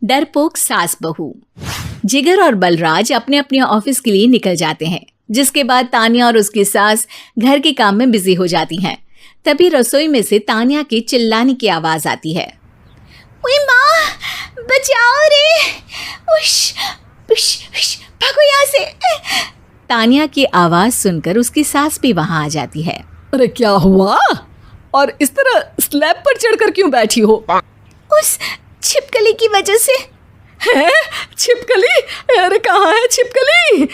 डरपोक सास बहू। जिगर और बलराज अपने अपने ऑफिस के लिए निकल जाते हैं, जिसके बाद तान्या और उसकी सास घर के काम में बिजी हो जाती हैं। तभी रसोई में से तान्या के चिल्लाने की आवाज आती है। ओए माँ, बचाओ रे! उश, उश, उश, भागो यहाँ से! तान्या की आवाज सुनकर उसकी सास भी वहां आ जाती है। अरे क्या हुआ? और इस तरह स्लैब पर चढ़कर क्यों बैठी हो? उस छिपकली की वजह से। है? छिपकली? अरे कहाँ है छिपकली?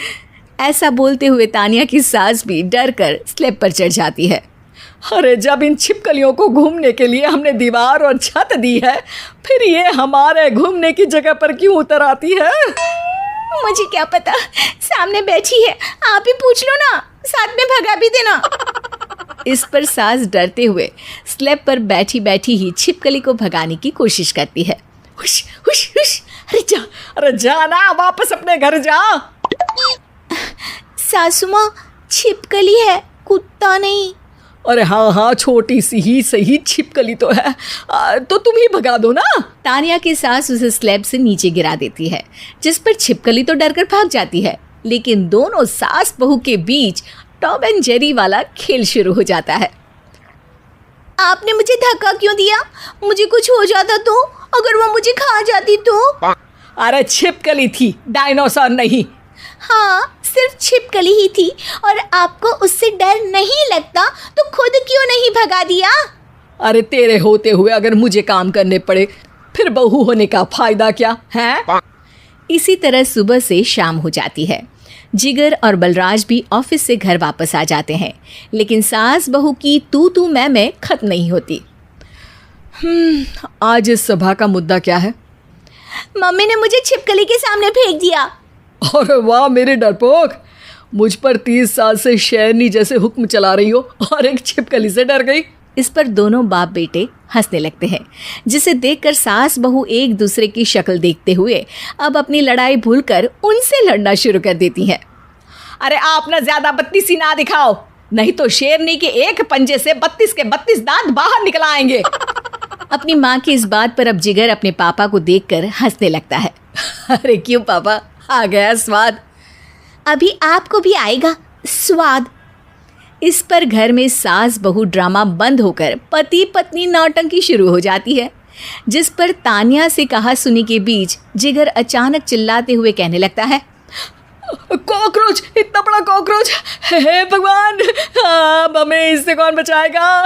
ऐसा बोलते हुए तान्या की सास भी डर कर स्लैब पर चढ़ जाती है। अरे जब इन छिपकलियों को घूमने के लिए हमने दीवार और छत दी है, फिर ये हमारे घूमने की जगह पर क्यों उतर आती है? मुझे क्या पता, सामने बैठी है, आप ही पूछ लो ना, साथ में भगा भी देना। इस पर सास डरते हुए स्लैब पर बैठी बैठी ही छिपकली को भगाने की कोशिश करती है। हुश, हुश, हुश, अरे जा ना, वापस अपने घर जा। सासू माँ, छिपकली है, कुत्ता नहीं। अरे हाँ, छोटी सी ही सही छिपकली तो है, तो तुम ही भगा दो ना। तान्या की सास उसे स्लैब से नीचे गिरा देती है, जिस पर छिपकली तो डरकर भाग जाती है। लेकिन दोनों सास बहू के बीच टॉम एंड जेरी वाला खेल शुरू हो जाता है। आपने मुझे धक्का क्यों दिया? मुझे कुछ हो जाता तो? अगर वो मुझे खा जाती तो? अरे छिपकली थी, डायनासोर नहीं। हाँ, सिर्फ छिपकली ही थी, और आपको उससे डर नहीं लगता तो खुद क्यों नहीं भगा दिया? अरे तेरे होते हुए अगर मुझे काम करने पड़े, फिर बहू होने का फायदा क्या है? इसी तरह सुबह से शाम हो जाती है। जिगर और बलराज भी ऑफिस से घर वापस आ जाते हैं, लेकिन सास बहू की तू मैं खत्म नहीं होती। आज इस सभा का मुद्दा क्या है? मम्मी ने मुझे छिपकली के सामने फेंक दिया। अरे वाह मेरे डरपोक, मुझ पर 30 साल से शेरनी जैसे हुक्म चला रही हो और एक छिपकली से डर गई। इस पर दोनों बाप बेटे हंसने लगते हैं, जिसे देखकर सास बहू एक दूसरे की शक्ल देखते हुए अब अपनी लड़ाई भूलकर उनसे लड़ना शुरू कर देती हैं। अरे आप ना ज्यादा बत्तीसी ना दिखाओ, नहीं तो शेरनी के एक पंजे से 32 के 32 दांत बाहर निकल आएंगे। अपनी माँ की इस बात पर अब जिगर अपने पापा को देखकर हंसने लगता है। अरे क्यों पापा, आ गया स्वाद। अभी आपको भी आएगा स्वाद। इस पर घर में सास बहू ड्रामा बंद होकर पति पत्नी नौटंकी शुरू हो जाती है, जिस पर तान्या से कहा सुनी के बीच जिगर अचानक चिल्लाते हुए कहने लगता है। कॉकरोच, इतना बड़ा कॉकरोच! हे भगवान, अब हमें इससे कौन बचाएगा?